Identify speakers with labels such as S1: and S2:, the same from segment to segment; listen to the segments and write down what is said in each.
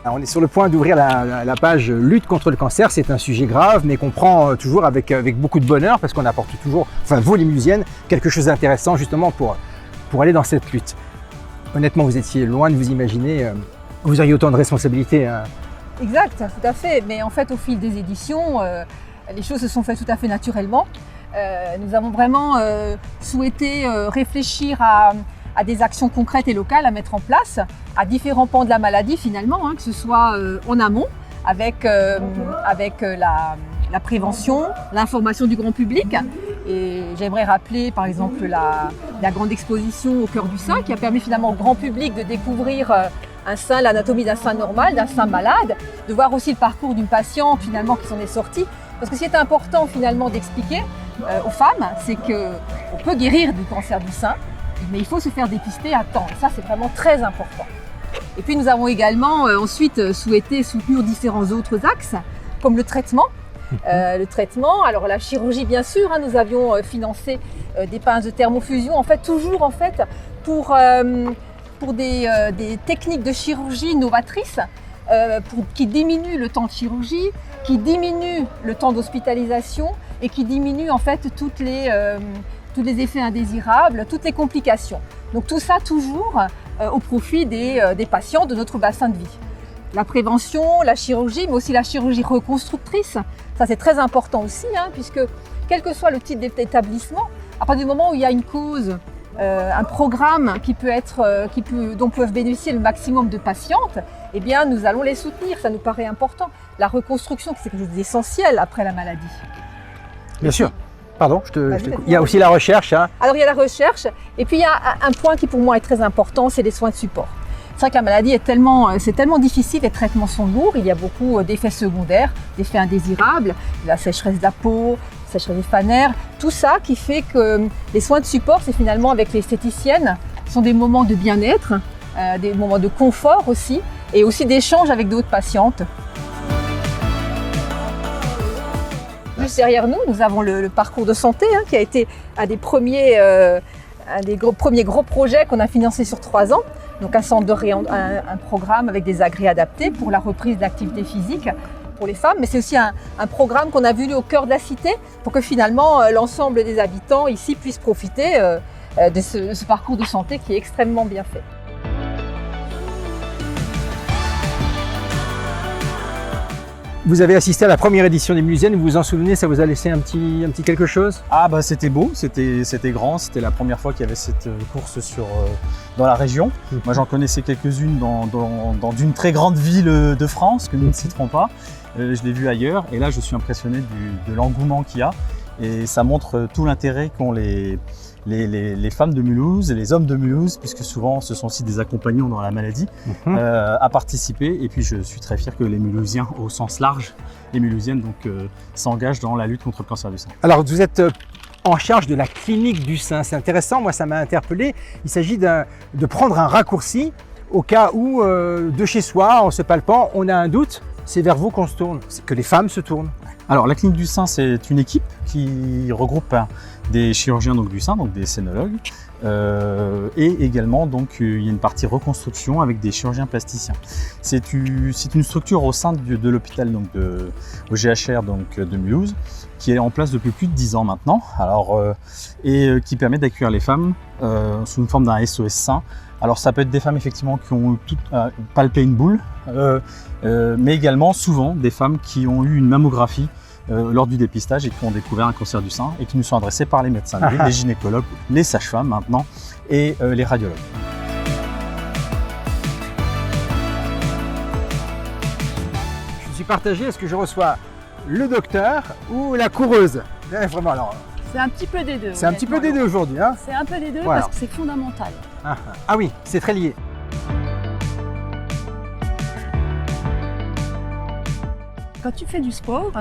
S1: Alors, on est sur le point d'ouvrir la page lutte contre le cancer. C'est un sujet grave, mais qu'on prend toujours avec beaucoup de bonheur parce qu'on apporte toujours, enfin vous les Mulhousiennes, quelque chose d'intéressant justement pour aller dans cette lutte. Honnêtement, vous étiez loin de vous imaginer, vous auriez autant de responsabilités. Hein.
S2: Exact, tout à fait. Mais en fait, au fil des éditions, les choses se sont faites tout à fait naturellement. Nous avons vraiment souhaité réfléchir à des actions concrètes et locales à mettre en place, à différents pans de la maladie finalement, hein, que ce soit en amont, avec la prévention, l'information du grand public. Et j'aimerais rappeler par exemple la grande exposition au cœur du sein qui a permis finalement au grand public de découvrir un sein, l'anatomie d'un sein normal, d'un sein malade, de voir aussi le parcours d'une patiente finalement qui s'en est sortie. Parce que ce qui est important finalement d'expliquer aux femmes, c'est qu'on peut guérir du cancer du sein, mais il faut se faire dépister à temps. Et ça, c'est vraiment très important. Et puis nous avons également ensuite souhaité soutenir différents autres axes, comme le traitement. Le traitement, alors la chirurgie bien sûr, hein, nous avions financé des pinces de thermofusion, en fait toujours en fait pour des techniques de chirurgie novatrices qui diminuent le temps de chirurgie, qui diminuent le temps d'hospitalisation et qui diminuent en fait tous les effets indésirables, toutes les complications. Donc tout ça toujours au profit des patients de notre bassin de vie. La prévention, la chirurgie, mais aussi la chirurgie reconstructrice, ça c'est très important aussi, hein, puisque quel que soit le type d'établissement, à partir du moment où il y a une cause, un programme dont peuvent bénéficier le maximum de patientes, eh bien nous allons les soutenir, ça nous paraît important. La reconstruction, c'est quelque chose d'essentiel après la maladie.
S1: Bien sûr. Pardon, il y a aussi la recherche. Hein.
S2: Alors il y a la recherche, et puis il y a un point qui pour moi est très important, c'est les soins de support. C'est vrai que la maladie c'est tellement difficile, les traitements sont lourds, il y a beaucoup d'effets secondaires, d'effets indésirables, la sécheresse de la peau, la sécheresse des fanères, tout ça qui fait que les soins de support, c'est finalement avec l'esthéticienne, sont des moments de bien-être, des moments de confort aussi, et aussi d'échange avec d'autres patientes. Juste derrière nous, nous avons le parcours de santé hein, qui a été un des premiers gros projets qu'on a financé sur 3 ans. Donc un programme avec des agrès adaptés pour la reprise de l'activité physique pour les femmes, mais c'est aussi un programme qu'on a voulu au cœur de la cité pour que finalement l'ensemble des habitants ici puissent profiter de ce parcours de santé qui est extrêmement bien fait.
S1: Vous avez assisté à la première édition des Mulhousiennes, vous vous en souvenez, ça vous a laissé un petit quelque chose?
S3: Ah bah c'était beau, c'était grand, c'était la première fois qu'il y avait cette course dans la région. Moi j'en connaissais quelques-unes dans d'une très grande ville de France que nous ne citerons pas. Je l'ai vu ailleurs et là je suis impressionné de l'engouement qu'il y a et ça montre tout l'intérêt qu'ont les femmes de Mulhouse et les hommes de Mulhouse, puisque souvent ce sont aussi des accompagnants dans la maladie, à participer. Et puis je suis très fier que les Mulhousiens, au sens large, les Mulhousiennes s'engagent dans la lutte contre le cancer du sein.
S1: Alors vous êtes en charge de la clinique du sein, c'est intéressant, moi ça m'a interpellé. Il s'agit de prendre un raccourci au cas où de chez soi, en se palpant, on a un doute, c'est vers vous qu'on se tourne, c'est que les femmes se tournent.
S3: Alors la clinique du sein, c'est une équipe qui regroupe des chirurgiens du sein, donc des scénologues, et également il y a une partie reconstruction avec des chirurgiens plasticiens. C'est une structure au sein de l'hôpital au GHR de Mulhouse qui est en place depuis plus de 10 ans maintenant, et qui permet d'accueillir les femmes sous une forme d'un SOS sein. Alors ça peut être des femmes effectivement qui ont palpé une boule, mais également souvent des femmes qui ont eu une mammographie lors du dépistage et qui ont découvert un cancer du sein et qui nous sont adressées par les médecins, les gynécologues, les sages-femmes maintenant et les radiologues.
S1: Je suis partagé, est-ce que je reçois le docteur ou la coureuse? Vraiment alors.
S4: C'est un petit peu des deux.
S1: C'est un petit peu des deux aujourd'hui. Hein,
S4: c'est un peu des deux
S1: voilà.
S4: Parce que c'est fondamental.
S1: Ah oui, c'est très lié.
S4: Quand tu fais du sport,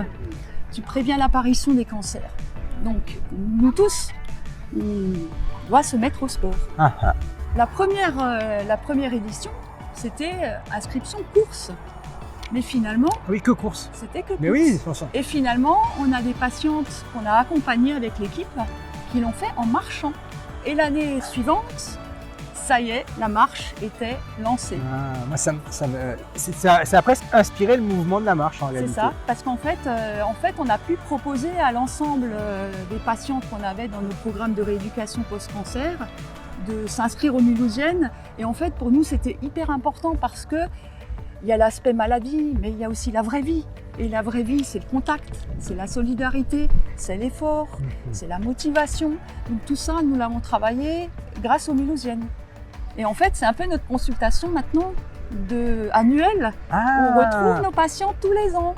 S4: tu préviens l'apparition des cancers. Donc, nous tous, on doit se mettre au sport. La première édition, c'était inscription course. Mais finalement,
S1: oui, que course.
S4: C'était que course.
S1: Mais oui,
S4: et finalement, on a des patientes qu'on a accompagnées avec l'équipe qui l'ont fait en marchant. Et l'année suivante, ça y est, la marche était lancée.
S1: Moi, ça a presque inspiré le mouvement de la marche en réalité.
S4: C'est ça, parce qu'en fait, on a pu proposer à l'ensemble des patientes qu'on avait dans nos programmes de rééducation post-cancer de s'inscrire aux Mulhoosiennes. Et en fait, pour nous, c'était hyper important parce que il y a l'aspect maladie, mais il y a aussi la vraie vie. Et la vraie vie, c'est le contact, c'est la solidarité, c'est l'effort, c'est la motivation. Donc tout ça, nous l'avons travaillé grâce aux Mulhoosiennes. Et en fait, c'est un peu notre consultation maintenant annuelle. On retrouve nos patients tous les ans.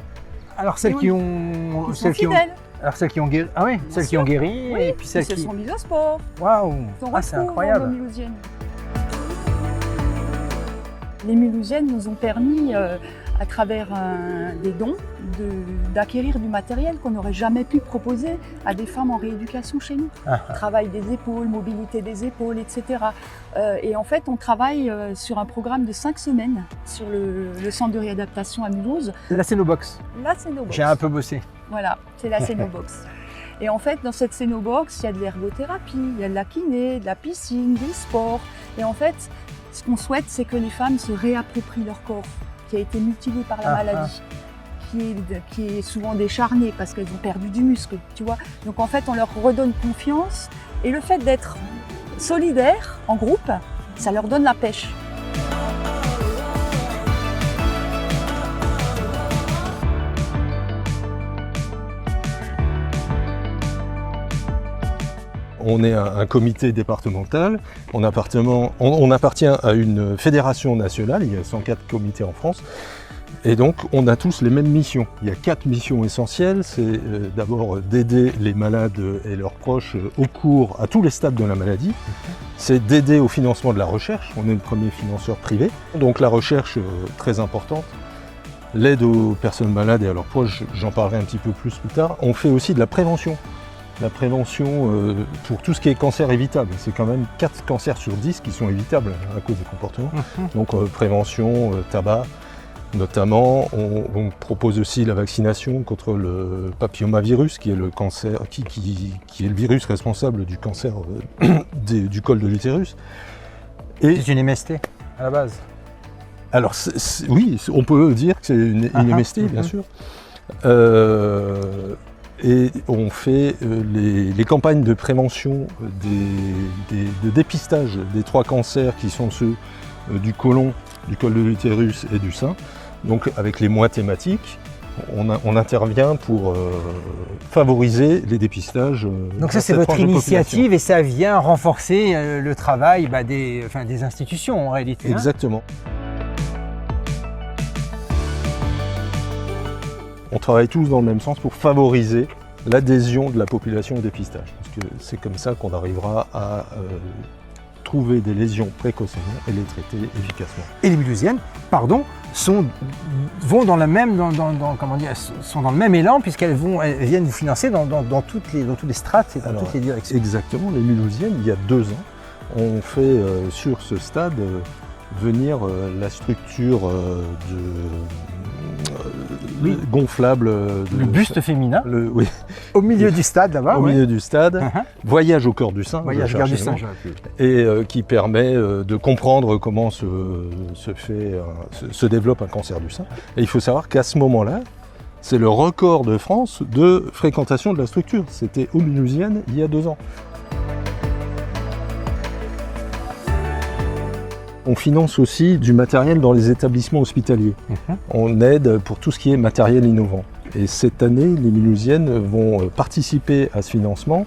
S1: Alors celles qui ont...
S4: Ils sont fidèles.
S1: Alors celles qui ont guéri, celles qui ont guéri,
S4: oui,
S1: et puis celles
S4: qui se sont mises au sport.
S1: Waouh,
S4: c'est
S1: incroyable.
S4: Nos Mulhoosiennes. Les Mulhoosiennes nous ont permis, à travers des dons, d'acquérir du matériel qu'on n'aurait jamais pu proposer à des femmes en rééducation chez nous. Travail des épaules, mobilité des épaules, etc. Et en fait, on travaille sur un programme de 5 semaines sur le centre de réadaptation à Mulhouse.
S1: La Cénobox.
S4: La Cénobox.
S1: J'ai un peu bossé.
S4: Voilà, c'est la Cénobox. Et en fait, dans cette Cénobox, il y a de l'ergothérapie, il y a de la kiné, de la piscine, du sport. Et en fait, ce qu'on souhaite, c'est que les femmes se réapproprient leur corps, qui a été mutilé par la maladie, qui est souvent décharné parce qu'elles ont perdu du muscle, tu vois. Donc en fait, on leur redonne confiance et le fait d'être solidaires en groupe, ça leur donne la pêche.
S5: On est un comité départemental, on appartient à une fédération nationale, il y a 104 comités en France, et donc on a tous les mêmes missions. Il y a 4 missions essentielles, c'est d'abord d'aider les malades et leurs proches au cours, à tous les stades de la maladie, c'est d'aider au financement de la recherche, on est le premier financeur privé, donc la recherche très importante, l'aide aux personnes malades et à leurs proches, j'en parlerai un petit peu plus tard. On fait aussi de la prévention. La prévention pour tout ce qui est cancer évitable. C'est quand même 4 cancers sur 10 qui sont évitables à cause des comportements. Donc prévention, tabac notamment. On propose aussi la vaccination contre le papillomavirus qui est le cancer, qui est le virus responsable du cancer du col de l'utérus.
S1: C'est une MST à la base.
S5: Alors oui, on peut dire que c'est une MST bien sûr. Et on fait les campagnes de prévention, de dépistage des 3 cancers qui sont ceux du côlon, du col de l'utérus et du sein. Donc avec les mois thématiques, on intervient pour favoriser les dépistages.
S1: Donc ça c'est votre initiative et ça vient renforcer le travail des institutions en réalité.
S5: Exactement. On travaille tous dans le même sens pour favoriser l'adhésion de la population au dépistage. Parce que c'est comme ça qu'on arrivera à trouver des lésions précocement et les traiter efficacement.
S1: Et les Mulhoosiennes, vont dans le même, sont dans le même élan puisqu'elles viennent vous financer dans toutes les strates et dans toutes les directions.
S5: Exactement, les Mulhoosiennes, il y a 2 ans, on fait sur ce stade venir la structure gonflable.
S1: Le buste féminin.
S5: Oui.
S1: Au milieu du stade là-bas.
S5: Au milieu du stade. Voyage au cœur du sein.
S1: Voyage au cœur du sein.
S5: Et qui permet de comprendre comment se développe un cancer du sein. Et il faut savoir qu'à ce moment-là, c'est le record de France de fréquentation de la structure. C'était aux Mulhoosiennes il y a 2 ans. On finance aussi du matériel dans les établissements hospitaliers. On aide pour tout ce qui est matériel innovant. Et cette année, les Mulhoosiennes vont participer à ce financement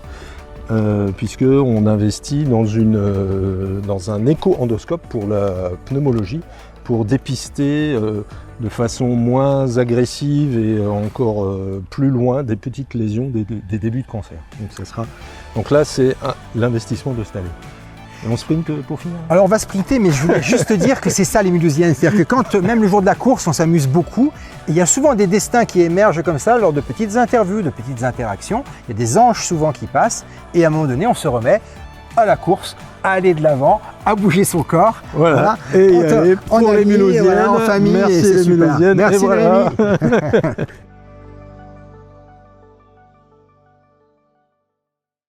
S5: puisqu'on investit dans un écho-endoscope pour la pneumologie pour dépister de façon moins agressive et encore plus loin des petites lésions des débuts de cancer. Donc là, c'est l'investissement de cette année. Et on sprinte pour finir?
S1: Alors on va sprinter, mais je voulais juste te dire que c'est ça les Mulhoosiennes. C'est-à-dire que quand, même le jour de la course, on s'amuse beaucoup. Il y a souvent des destins qui émergent comme ça lors de petites interviews, de petites interactions. Il y a des anges souvent qui passent et à un moment donné, on se remet à la course, à aller de l'avant, à bouger son corps.
S5: Voilà. Et pour les Mulhoosiennes,
S1: en famille,
S5: merci
S1: et c'est
S5: les
S1: super.
S5: Mulhoosiennes.
S1: Merci
S5: et voilà.
S1: Rémi.